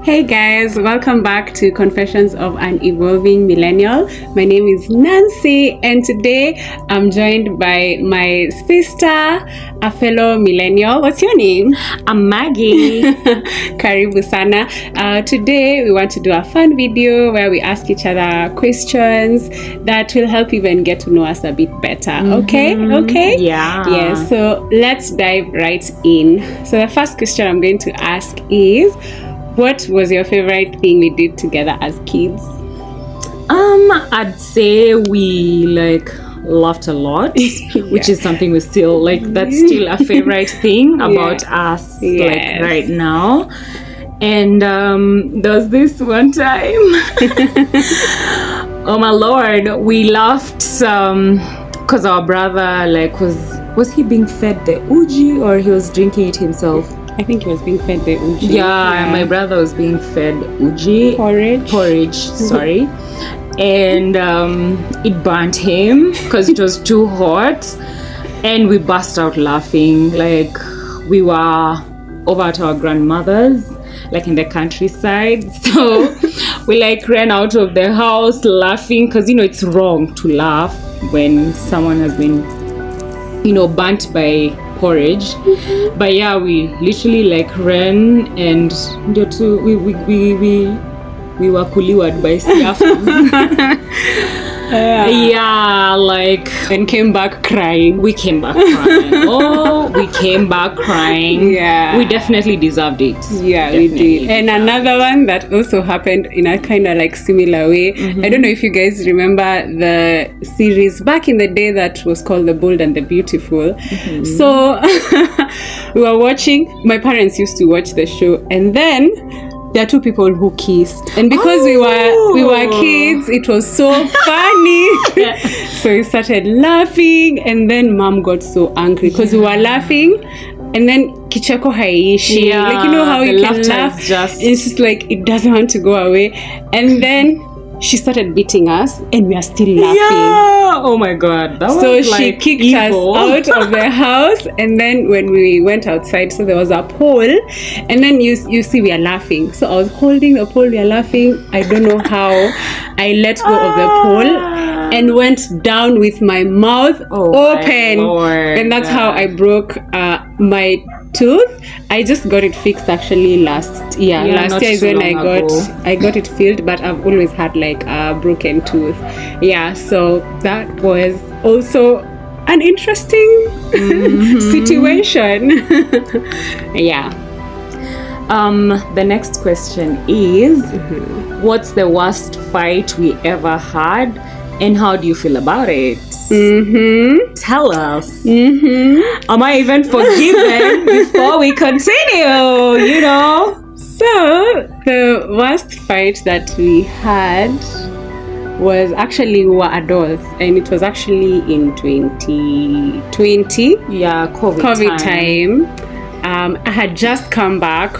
Hey guys, welcome back to Confessions of an Evolving Millennial. My name is Nancy and today I'm joined by my sister, a fellow millennial. What's your name? I'm Maggie. Karibu sana. Today we want to do a fun video where we ask each other questions that will help even get to know us a bit better. Okay? Yeah. So let's dive right in. So the first question I'm going to ask is, what was your favorite thing we did together as kids? I'd say we laughed a lot, which is something we still that's still a favorite thing about us right now. And there was this one time, oh my lord, we laughed because our brother was he being fed the uji or he was drinking it himself? I think he was being fed the uji. Yeah, my brother was being fed uji. Porridge, sorry. And it burnt him because it was too hot. And we burst out laughing. We were over at our grandmother's, in the countryside. So we ran out of the house laughing because, it's wrong to laugh when someone has been, burnt by porridge. But yeah, we literally ran and we were kuliwad by siafus. And came back crying. We came back crying. Yeah, we definitely deserved it. We did. And another one that also happened in a kind of similar way. I don't know if you guys remember the series back in the day that was called The Bold and the Beautiful. So we were watching, my parents used to watch the show, and then there are two people who kissed, and because we were kids, it was so funny. So we started laughing, and then mom got so angry because we were laughing, and then kicheko haiishi. You know how you can laugh, it's just it doesn't want to go away, and then she started beating us, and we are still laughing. Yeah. Oh my god, that was she kicked evil. us out of the house, and then when we went outside, so there was a pole, and then you see we are laughing. So I was holding the pole, we are laughing. I don't know how I let go of the pole and went down with my mouth open, and that's how I broke my tooth. I just got it fixed actually last year. Last year is when I got it filled, but I've always had a broken tooth. So that was also an interesting situation. The next question is, what's the worst fight we ever had, and how do you feel about it? Tell us. Am I even forgiven before we continue? So the worst fight that we had was actually, we were adults, and it was actually in 2020. COVID time. I had just come back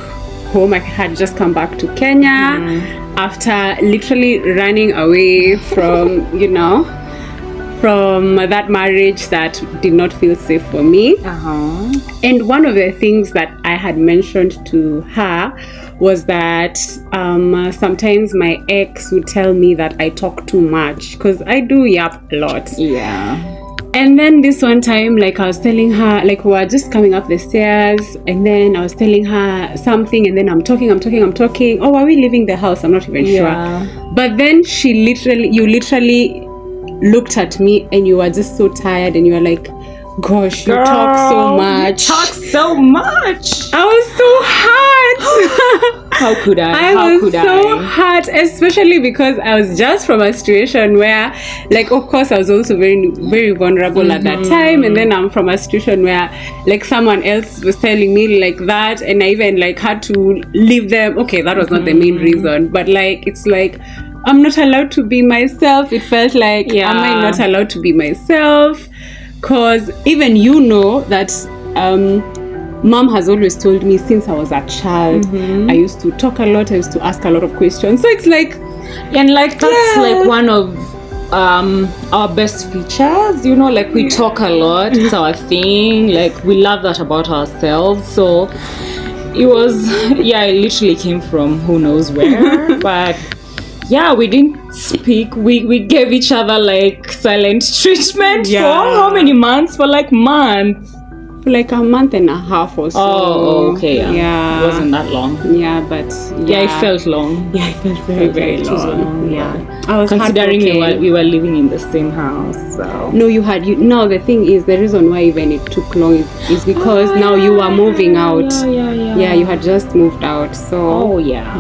home. I had just come back to Kenya after literally running away from from that marriage that did not feel safe for me. And one of the things that I had mentioned to her was that sometimes my ex would tell me that I talk too much, because I do yap a lot. And then this one time, I was telling her, we were just coming up the stairs, and then I was telling her something, and then I'm talking. Oh, are we leaving the house? I'm not even sure. But then you literally looked at me, and you were just so tired, and you were like, gosh, you talk so much. I was so hurt. How could I? I was so hurt, especially because I was just from a situation where, of course, I was also very, very vulnerable at that time. And then I'm from a situation where, someone else was telling me that, and I even had to leave them. Okay, that was not the main reason, but it's I'm not allowed to be myself. It felt am I not allowed to be myself? Because even that mom has always told me since I was a child, I used to talk a lot, I used to ask a lot of questions. So it's that's one of our best features, we talk a lot. It's our thing. We love that about ourselves. So it literally came from who knows where. But yeah, we didn't speak. We gave each other like silent treatment for how many months? For like months. Like a month and a half or so. Oh, okay. Yeah. It wasn't that long. Yeah, but it felt long. Yeah, it felt very long. Yeah. I was considering we were living in the same house. So. No, the thing is, the reason why even it took long is because now you were moving out. Yeah, you had just moved out. So. Oh yeah.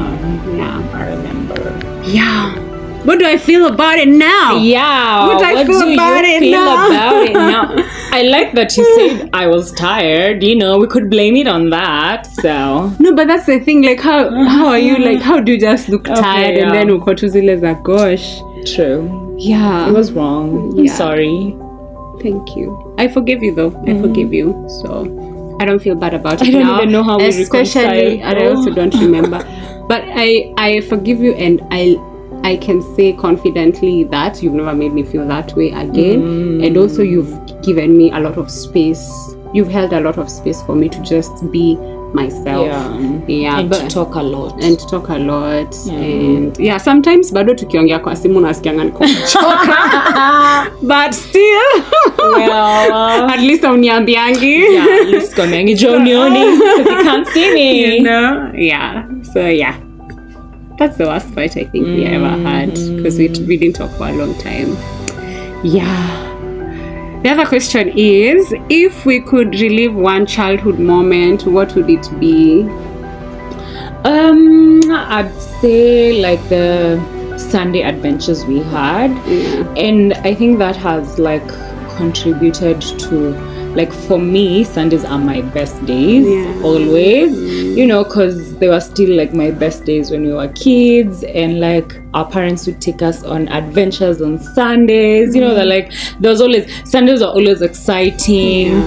I remember. Yeah. What do I feel about it now? Yeah. What do I feel about it now? I like that you said I was tired. We could blame it on that. So no, but that's the thing. Like, how are you? Like, how do you just look tired and then ukotuzile za gosh? True. Yeah. It was wrong. I'm sorry. Thank you. I forgive you though. I forgive you. So I don't feel bad about it now. I don't even know how we especially, and I also don't remember. But I forgive you, and I can say confidently that you've never made me feel that way again. And also you've given me a lot of space. You've held a lot of space for me to just be myself. Yeah. And to talk a lot. And sometimes bado tukiongea kwa simu nasikianga niko kuchoka. But still, at least uniambiangi. Yeah, at least komengi jonioni because you can't see me. Yeah. So yeah. That's the worst fight I think we ever had, because we didn't talk for a long time. Yeah. The other question is, if we could relive one childhood moment, what would it be? I'd say like the Sunday adventures we had. And I think that has like contributed to, like, for me, Sundays are my best days, always, because they were still like my best days when we were kids, and like our parents would take us on adventures on Sundays. That like Sundays are always exciting,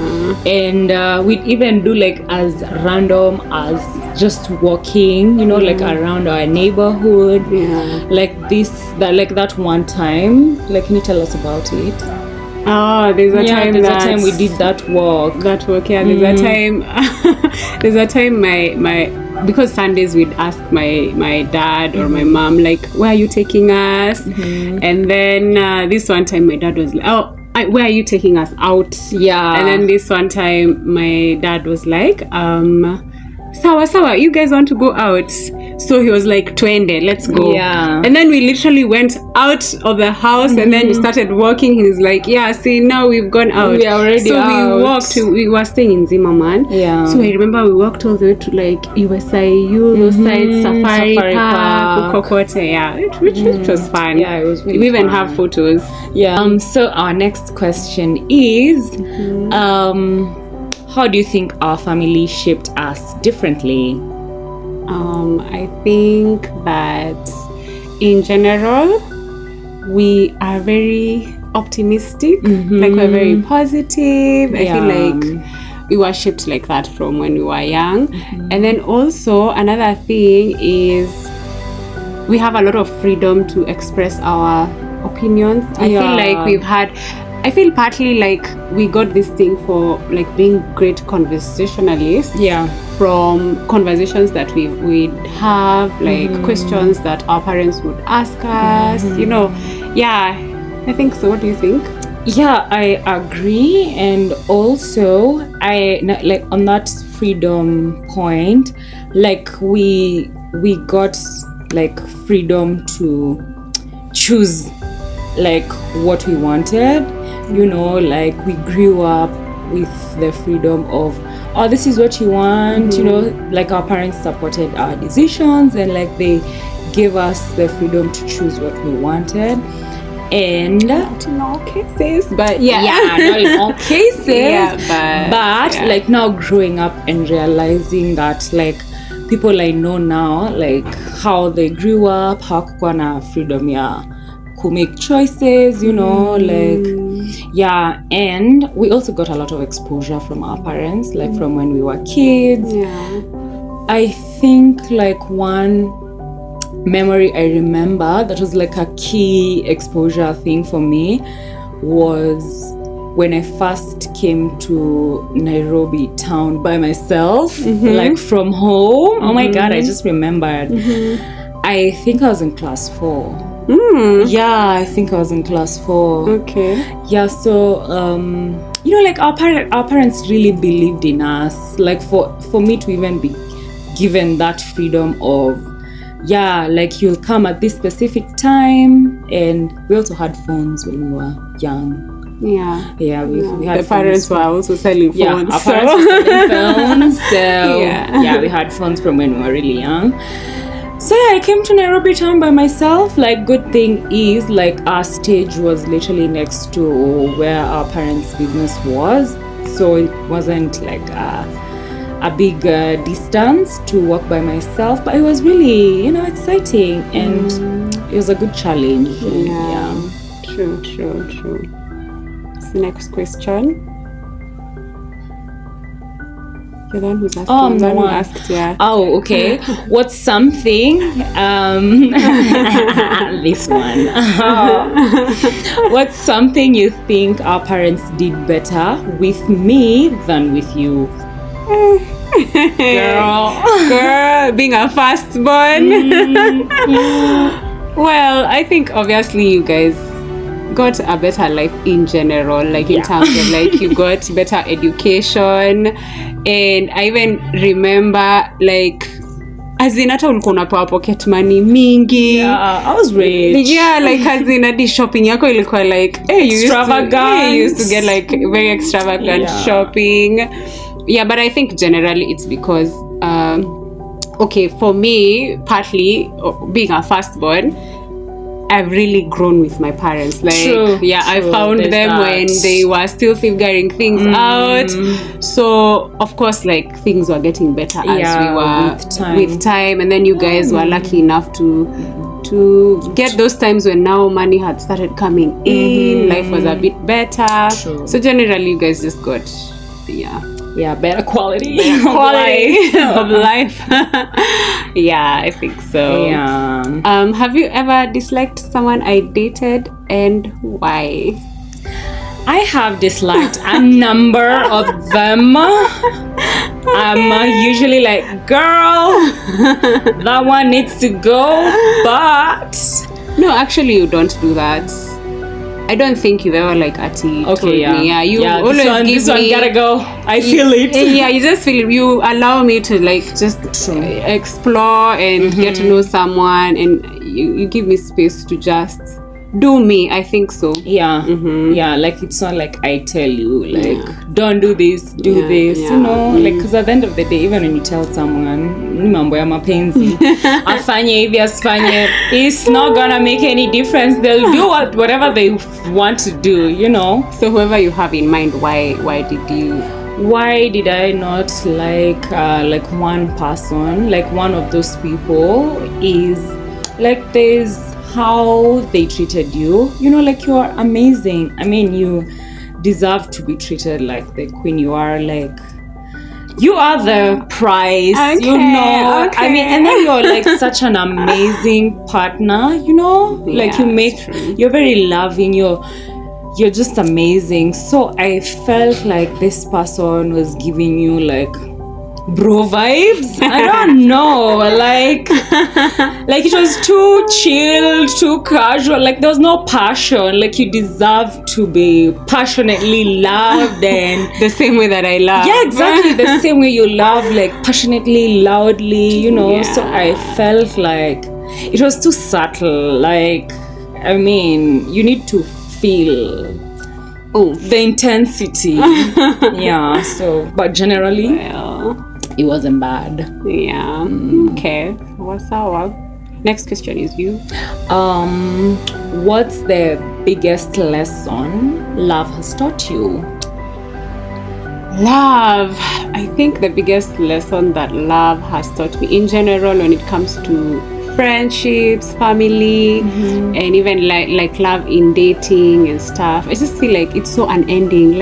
and we'd even do like as random as just walking, like around our neighborhood, like that one time. Like, can you tell us about it? Oh, there's a time we did that walk. There's a time my because Sundays we'd ask my dad or my mom, like, where are you taking us? And then this one time my dad was like, where are you taking us out? Yeah. And then this one time my dad was like, sawa, you guys want to go out? So he was like, twende, let's go. Yeah. And then we literally went out of the house, and then we started walking. He's like, yeah, see, now we've gone out. We are already out. So we were staying in Zimmerman. Yeah. So I remember we walked all the way to like USIU, those sides, Safari Park, Kokote, which was fun. Yeah, it was really We even have photos. Yeah. So our next question is, how do you think our family shaped us differently? I think that in general we are very optimistic, like we're very positive. I feel like we were shaped like that from when we were young. And then also another thing is we have a lot of freedom to express our opinions. I feel partly like we got this thing for like being great conversationalists. Yeah. From conversations that we'd have, like questions that our parents would ask us. Yeah, I think so. What do you think? Yeah, I agree. And also, I like on that freedom point, like we got like freedom to choose like what we wanted. Like we grew up with the freedom of, oh, this is what you want. Like our parents supported our decisions, and like they gave us the freedom to choose what we wanted. And not in all cases, but not in all cases. But like now growing up and realizing that like people I know now, like how they grew up, how kukuwa na freedom could make choices, and we also got a lot of exposure from our parents, like from when we were kids. I think like one memory I remember that was like a key exposure thing for me was when I first came to Nairobi town by myself, like from home. Oh my God, I just remembered. I think I was in class 4. Yeah, I think I was in class 4. Okay. Yeah, so like our parents really believed in us. Like for me to even be given that freedom of, like you'll come at this specific time, and we also had phones when we were young. We had the parents were also selling phones. Yeah, our parents were selling phones. So we had phones from when we were really young. So I came to Nairobi town by myself. Like, good thing is, like, our stage was literally next to where our parents' business was, so it wasn't like a big distance to walk by myself. But it was really, exciting, and it was a good challenge. True. Next question. You're the one who's asking. I'm the one who asked, Oh, okay. What's something? This one. What's something you think our parents did better with me than with you? Girl, being a firstborn. Well, I think obviously you guys got a better life in general, like in terms of like you got better education, and I even remember like as in hata ulikuwa unapewa pocket money mingi. I was rich. Like as in hadi shopping yako ilikuwa like you used to get like very extravagant shopping. But I think generally it's because for me, partly being a firstborn, I've really grown with my parents. Like, true, I found them when they were still figuring things out. So, of course, like, things were getting better as we were with time. And then you guys were lucky enough to get those times when now money had started coming in. Life was a bit better. True. So, generally, you guys just got, better quality of life. I think so. Have you ever disliked someone I dated, and why? I have disliked a number of them. I'm usually like, girl, that one needs to go, but no, actually you don't do that. I don't think you've ever like Ati told me. You always give this one gotta go. I feel it. You just feel you allow me to like just explore and get to know someone, and you give me space to just do me. I think so. Like it's not like I tell you like don't do this, do this, like because at the end of the day, even when you tell someone ni mambo ya mapenzi afanye hivi asifanye, it's not gonna make any difference. They'll do whatever they want to do, So whoever you have in mind, why did I not like one person? Like one of those people is like there's how they treated you, like you are amazing. I mean, you deserve to be treated like the queen you are. Like you are the prize, I mean, and then you're like such an amazing partner, like you're very loving, you're just amazing. So I felt like this person was giving you like bro vibes. I don't know, like it was too chill, too casual, like there was no passion. Like you deserve to be passionately loved, and the same way that I love. Exactly the same way you love, like passionately, loudly, So I felt like it was too subtle. Like, I mean, you need to feel the intensity. So but generally it wasn't bad. Okay. What's our next question is you. What's the biggest lesson love has taught you? Love. I think the biggest lesson that love has taught me in general when it comes to friendships, family, and even like love in dating and stuff. I just feel like it's so unending.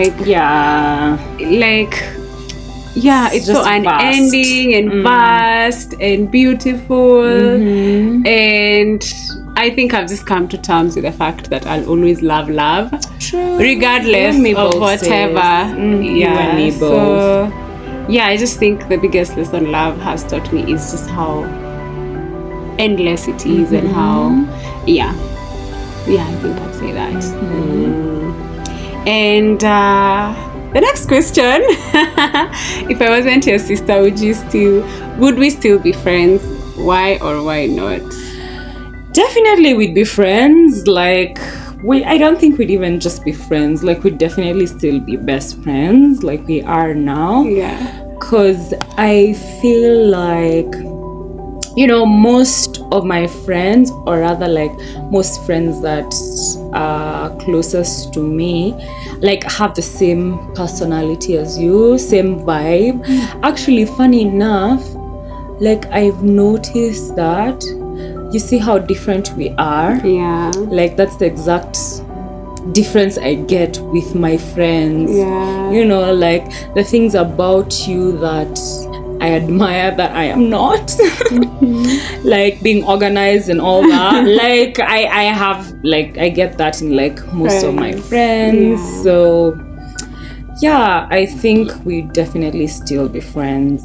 It's so unending and vast and beautiful, and I think I've just come to terms with the fact that I'll always love, True. regardless of whatever. Yeah, me so yeah, I just think the biggest lesson love has taught me is just how endless it is, and how I think I'd say that. And the next question, if I wasn't your sister, would we still be friends? Why or why not? Definitely we'd be friends. Like, I don't think we'd even just be friends. Like, we'd definitely still be best friends like we are now. Yeah. Because I feel like, you know, most of my friends, or rather like most friends that are closest to me, like have the same personality as you, same vibe. Actually, funny enough, like I've noticed that, you see how different we are? Yeah. Like that's the exact difference I get with my friends. Yeah. You know, like the things about you that I admire that I am not. Like being organized and all that. Like I have, like I get that in like most of my friends. Yeah. So yeah, I think we definitely still be friends.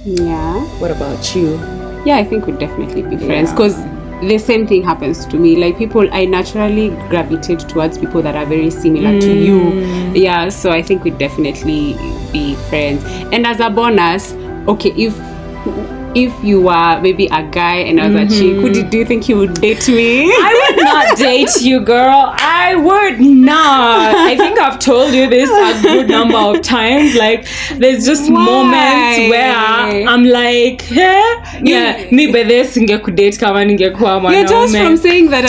Yeah. What about you? Yeah, I think we'd definitely be friends, because the same thing happens to me. Like I naturally gravitate towards people that are very similar to you. Yeah, so I think we'd definitely be friends. And as a bonus, okay, if you were maybe a guy and I was a chick, do you think you would date me? I would not date you, girl. I would not. I think I've told you this a good number of times. Like, there's just moments where I'm like, hey, me by this ingekudate kama ningekuwa mwanaume. You're just from saying that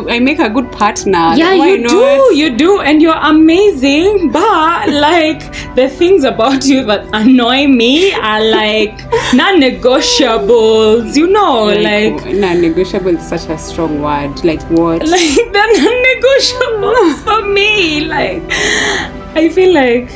I make a good partner. Yeah, you do, and you're amazing. But like the things about you that annoy me are like non-negotiables, you know, like non-negotiable is such a strong word. Like what? Like they're non-negotiables for me. Like I feel like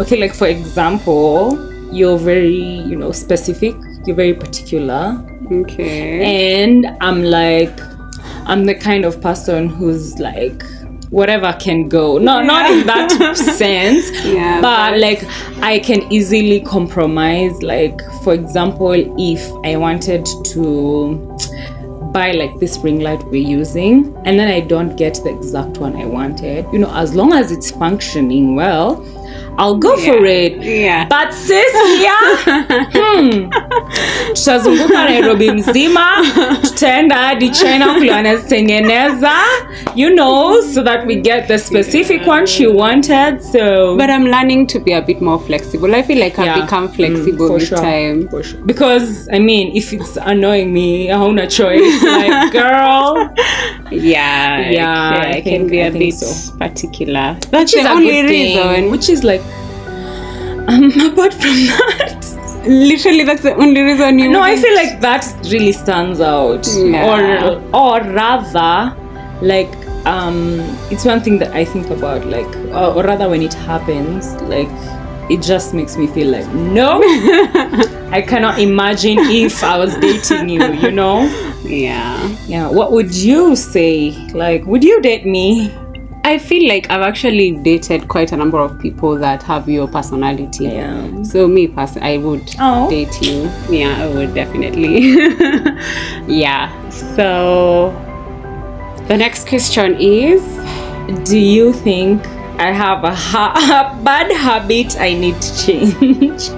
okay, like for example, you're very, you know, specific, you're very particular. Okay. And I'm the kind of person who's like whatever can go. Not in that sense. Yeah, but like I can easily compromise. Like for example, if I wanted to buy like this ring light we're using and then I don't get the exact one I wanted, you know, as long as it's functioning well, I'll go for it. Yeah. But sis, tutazunguka Nairobi mzima, tutaenda hadi China kule wanazitengeneza, you know, so that we get the specific one she wanted. So but I'm learning to be a bit more flexible. I feel like I've become flexible with time. For sure. Because I mean, if it's annoying me, I have a choice. Like, girl. I can be a bit particular. That's the only reason. Which is like, apart from that, literally that's the only reason you. No, I feel like that really stands out. Yeah. Or rather, like it's one thing that I think about, like, or rather when it happens, like it just makes me feel like, no, I cannot imagine if I was dating you, you know? Yeah. What would you say? Like, would you date me? I feel like I've actually dated quite a number of people that have your personality. Yeah. So me personally, I would date you. Yeah, I would definitely. Yeah. So the next question is, do you think I have a bad habit I need to change?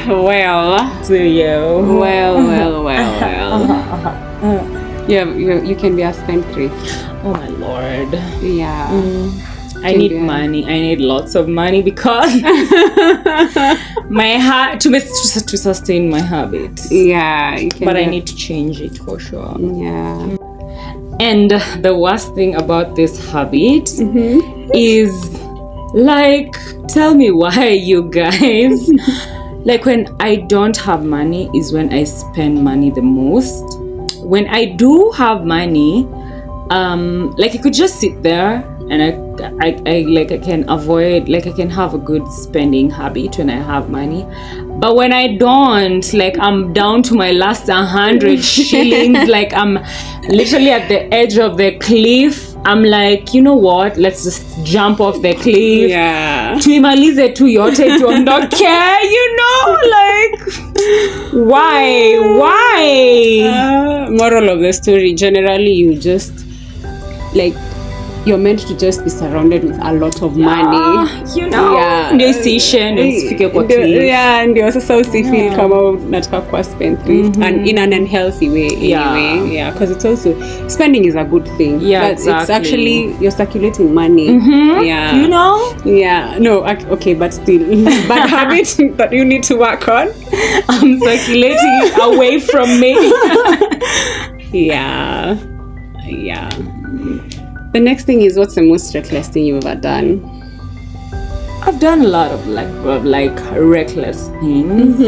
Well. Do you? Well. Yeah, you can be a spendthrift. Oh my lord. Yeah. I need money. I need lots of money because my to sustain my habits. Yeah. But I need to change it for sure. Yeah. And the worst thing about this habit is, like, tell me why, you guys. Like, when I don't have money is when I spend money the most. When I do have money, like, I could just sit there and I can avoid, like I can have a good spending habit when I have money. But when I don't, like I'm down to my last 100 shillings, like I'm literally at the edge of the cliff. I'm like, you know what? Let's just jump off the cliff. Yeah. Tuimalize tu yote tuondoke, you know, like why? Moral of the story, generally you just like you're meant to just be surrounded with a lot of money, you know. Yeah. Ndio isiishe, ndio isifike kwa cliff. Yeah, ndio sasa usifeel kama nataka kuwa spendthrift and in an unhealthy way anyway. Yeah, because it's also spending is a good thing. Yeah, but exactly. It's actually you're circulating money. Yeah, you know. Yeah, no, okay, but still bad habit that you need to work on. I'm circulating it away from me. Yeah. The next thing is, what's the most reckless thing you've ever done? I've done a lot of like reckless things.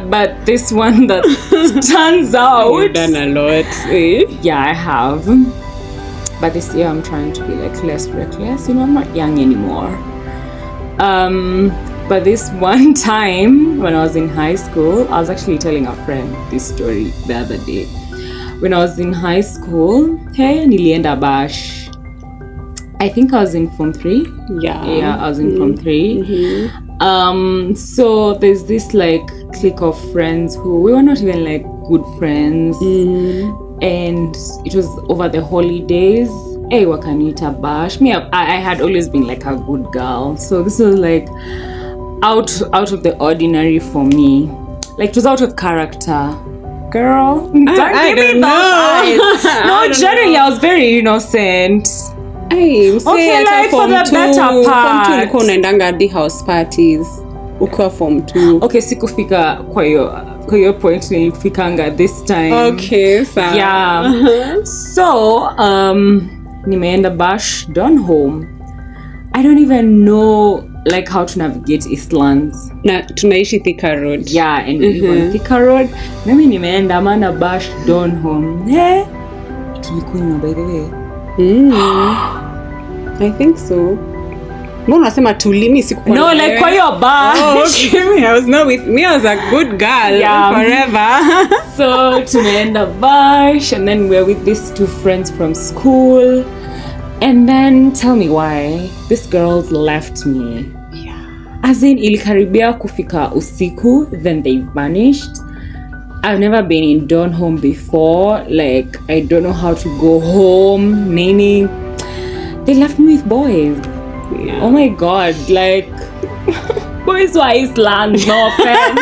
But this one that stands out. You've done a lot. Eh? Yeah, I have. But this year I'm trying to be like less reckless. You know, I'm not young anymore. But this one time when I was in high school, I was actually telling a friend this story the other day. When I was in high school, nilienda bash. I think I was in Form 3. Yeah, I was in Form 3. So there's this like clique of friends who we were not even like good friends. And it was over the holidays. Wakaniita bash. Me, I had always been like a good girl. So this was like out of the ordinary for me. Like it was out of character. Girl, don't give me those eyes. No, generally I was very innocent. Okay, like for the better part. Form 2 ulikuwa unaendanga hadi house parties ukiwa Form 2. Okay, sikufika kwa hiyo point nilifikanga this time. Okay, sawa. Yeah. So, nimeenda bash down home. I don't even know like how to navigate Eastlands. Na tunaishi Thika Road. Yeah, and we live on Thika Road. Mimi nimeenda mana bash down home. Tulikunywa by the way. I think so. Mbona unasema tulimi sikuwa. No, like kwa hiyo bash. Oh, okay. I was not with me. I was a good girl forever. So tumeenda bash and then we're with these two friends from school. And then tell me why these girls left me. Yeah. As in ilikaribia kufika usiku, then they vanished. I've never been in dorm home before. Like I don't know how to go home. Meaning they left me with boys. Yeah. Oh my god, like boys were Iceland, no offense.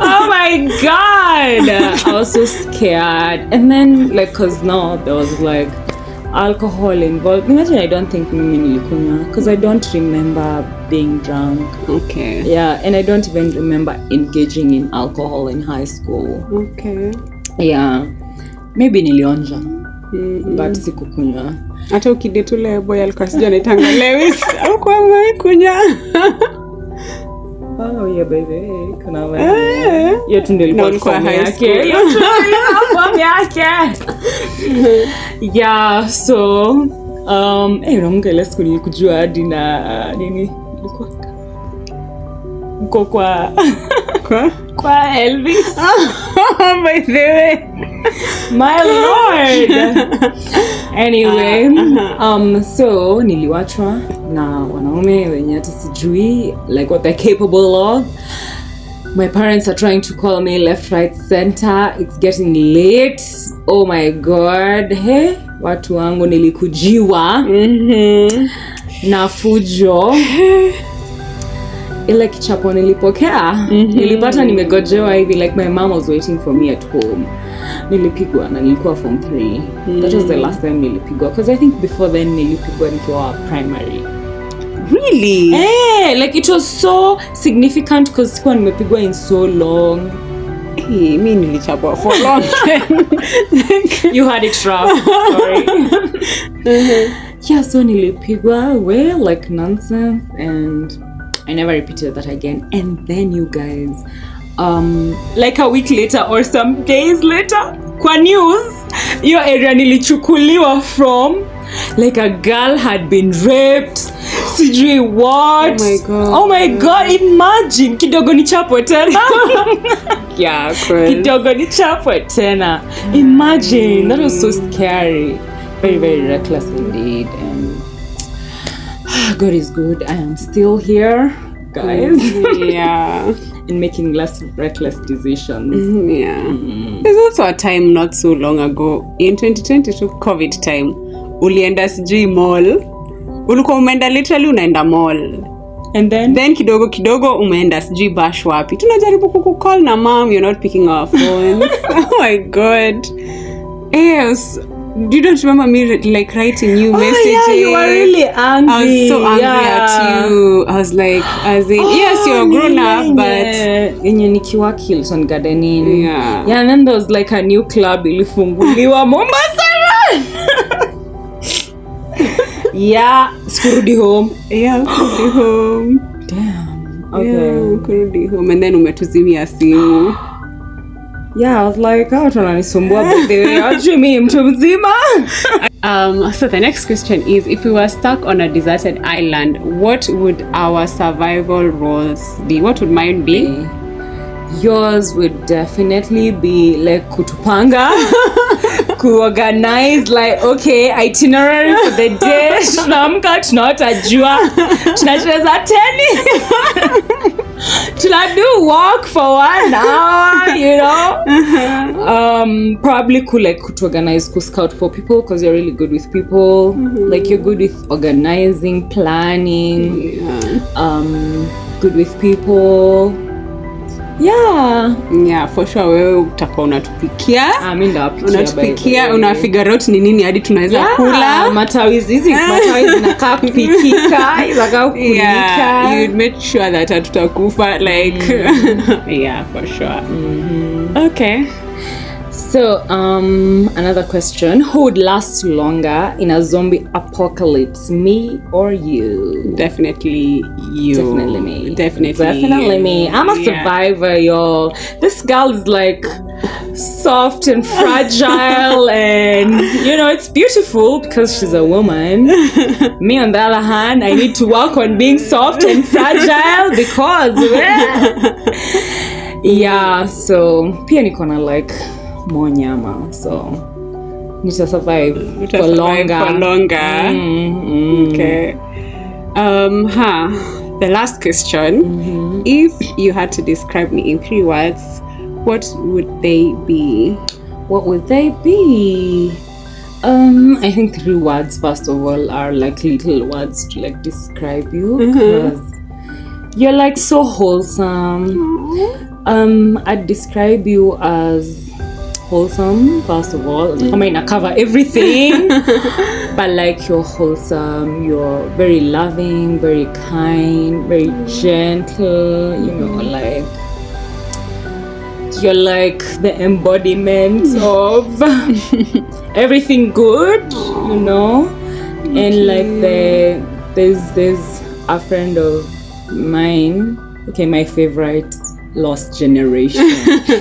Oh my god, I was so scared. And then like cause now there was like alcohol involved. Imagine I don't think mimi nilikunywa because I don't remember being drunk. Okay. Yeah, and I don't even remember engaging in alcohol in high school. Okay. Yeah, maybe nilionja but sikukunywa. Hata ukidate ule boy alikuwa sijui anaitanga Lewis au kwa kunywa. Oh yeah baby, kuna wewe. Yetu ndio ilikuwa high school. Yetu ilikuwa yake. Yeah, so namunga ile siku nilikujua hadi na nini ilikuwa mko kwa Elvis. By the way. My lord. Anyway, so niliwachwa na wanaume wenye hata sijui like what they're capable of. My parents are trying to call me left, right, center. It's getting late. Oh my god. Hey, watu wangu nilikujiwa. Na fujo. Ile kichapo nilipokea. Nilipata nimegojewa hivi like my mom was waiting for me at home. Nilipigwa na nilikuwa Form 3. That was the last time nilipigwa because I think before then nilipigwa nikiwa primary. Really? Like it was so significant because sikuwa nimepigwa in so long. Mimi nilichapwa for long. You had it rough. Sorry. Yeah, so nilipigwa like nonsense and I never repeated that again. And then you guys, like a week later or some days later, kwa news, your area nilichukuliwa from. like a girl had been raped. Sijui what. Oh my god, imagine kidogo nichapwe tena. Yeah, crazy. Kidogo nichapwe tena. Imagine, that was so scary. Very, very reckless indeed. And God is good. I am still here, guys. Yeah. And making less reckless decisions. Yeah. There's also a time not so long ago in 2022 COVID time. Ulienda sijui mall. Ulikuwa umeenda literally unaenda mall. And then kidogo umeenda sijui bash wapi. Tunajaribu kukucall na mom, you're not picking our phones. Oh my god. Yes. You don't remember me like writing you messages? Yeah, you were really angry. I was so angry at you. I was like, as in, yes, you're grown up, but yenye nikiwa Hilton Gardening. Yeah. Yeah, and then there was like a new club ilifunguliwa Mombasa. Yeah, kurudi home. Yeah, kurudi home. Damn. Okay. Yeah, kurudi home, and then umetuzimia simu. Yeah, I was like, oh, tunanisumbua by the way. Ajui mimi mtu mzima. So the next question is, if we were stuck on a deserted island, what would our survival roles be? What would mine be? Yours would definitely be like kutupanga, kuorganize like, okay, itinerary for the day. Tunaamka, tunaota jua, tunacheza tennis. Do walk for 1 hour, you know. Probably cool like to organize, to scout for people because you're really good with people. Like you're good with organizing, planning. Good with people. Yeah, for sure. Wewe utakuwa unatupikia. Mimi unatupikia, una figure out ni nini hadi tunaweza kula. Matawi zinakaa kupikika, inakaa kulika. Yeah, you'd make sure that hatutakufa like yeah, for sure. Okay. So, another question. Who would last longer in a zombie apocalypse, me or you? Definitely you. Definitely me. Definitely me. I'm a survivor, y'all. This girl is like soft and fragile and, you know, it's beautiful because she's a woman. Me, on the other hand, I need to work on being soft and fragile because, yeah, so, pia niko na like more nyama, so nita survive for longer. Okay. The last question. If you had to describe me in 3 words, what would they be? What would they be? I think 3 words first of all are like little words to like describe you because you're like so wholesome. I'd describe you as wholesome first of all. I mean, I cover everything, but like you're wholesome, you're very loving, very kind, very gentle, you know, like you're like the embodiment of everything good, you know. And like there's a friend of mine, okay, my favorite, Lost Generation.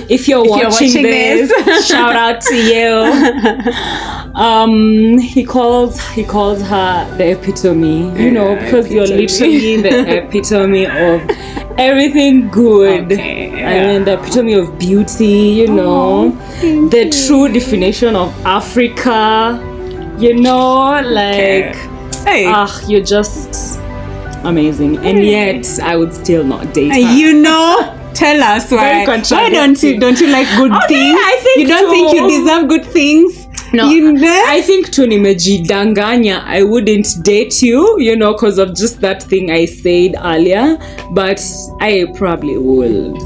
If you're watching this, shout out to you. He calls her the epitome, you know, because you're literally the epitome of everything good. I mean, the epitome of beauty, you know, the true definition of Africa, you know, like, you're just amazing. And yet, I would still not date her. You know? Tell us why. Why don't you like good things? I think you don't think you deserve good things? No, I think tu nimejidanganya. I wouldn't date you, you know, because of just that thing I said earlier. But I probably would.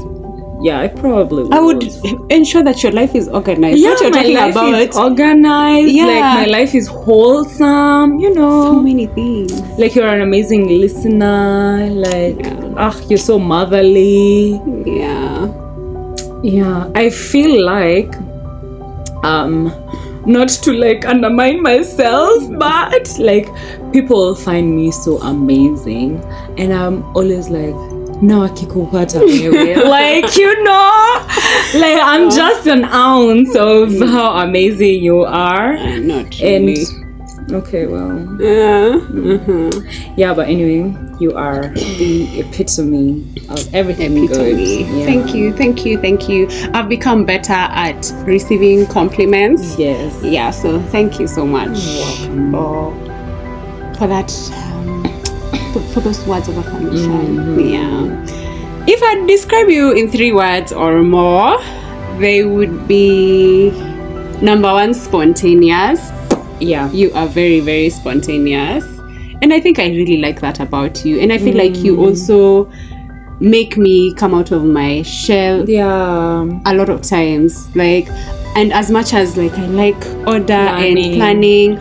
Yeah, I probably would. I would ensure that your life is organized. Yeah, what you're talking my life about. Is organized. Yeah. Like my life is wholesome, you know. So many things. Like you're an amazing listener. Like, you're so motherly. Yeah. Yeah, I feel like, not to like undermine myself, but like people find me so amazing. And I'm always like, no, akikupata wewe. Like, you know, like I'm just an ounce of how amazing you are. Not really. And Okay, well. Yeah. Yeah, but anyway, you are the epitome of everything good. Yeah. Thank you. I've become better at receiving compliments. Yes. Yeah, so thank you so much. You're welcome. For that, for those words of affirmation. Yeah. If I describe you in 3 words or more, they would be: number 1, spontaneous. Yeah. You are very, very spontaneous. And I think I really like that about you. And I feel like you also make me come out of my shell a lot of times. Like, and as much as like I like order and planning,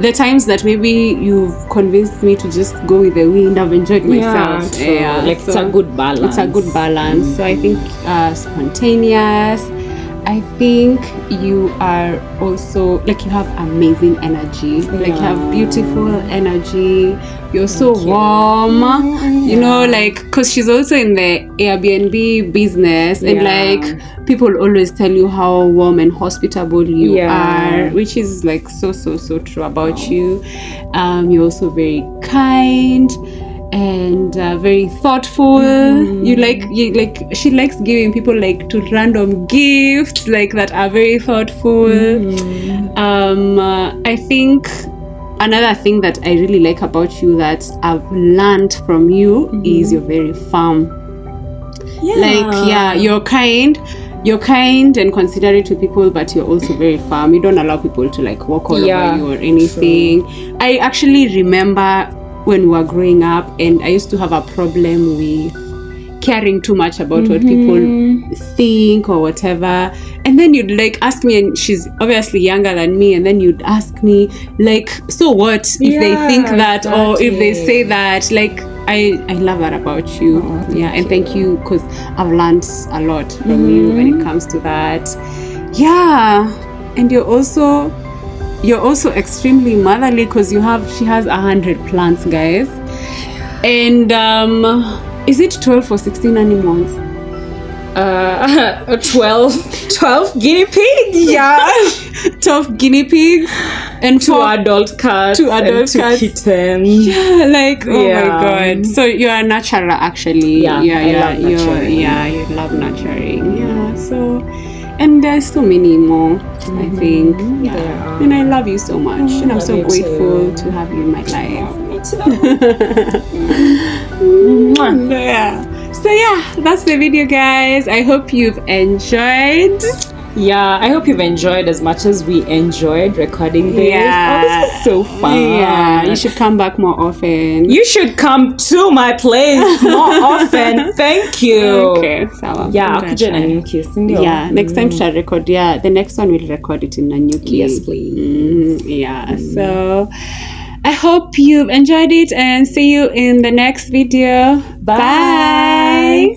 the times that maybe you've convinced me to just go with the wind, I've enjoyed myself. Yeah, like so it's a good balance. It's a good balance. So I think spontaneous. I think you are also, like, you have amazing energy. Like, you have beautiful energy. You're so warm. You know, like, because she's also in the Airbnb business. And, like, people always tell you how warm and hospitable you are. Which is, like, so true about you. You're also very kind and very thoughtful. She likes giving people like to random gifts like that are very thoughtful. I think another thing that I really like about you that I've learned from you is you're very firm. You're kind and considerate to people, but you're also very firm. You don't allow people to like walk all over you or anything. I actually remember when we were growing up, and I used to have a problem with caring too much about what people think or whatever. And then you'd like ask me, and she's obviously younger than me, and then you'd ask me like, so what if they think that or if they say that? Like, I love that about you. And thank you, because I've learned a lot from you when it comes to that. And you're also extremely motherly, because she has 100 plants, guys. And is it 12 or 16 animals? 12 guinea pigs. 12 guinea pigs and 2 adult cats. 2 adult cats. Kittens. Oh my god. So you are a nurturer, actually. I love nurturing. You love nurturing. So, and there's so many more, I think. And I love you so much. And I'm so grateful to have you in my life. Me too. So that's the video, guys. I hope you've enjoyed. I hope you've enjoyed as much as we enjoyed recording this. This was so fun. You should come back more often. You should come to my place more often. Thank you. Okay, sawa. Kuja Nanyuki, sindio? Next time to record. The next one we'll record it in Nanyuki. Yes, please. So I hope you've enjoyed it, and see you in the next video. Bye.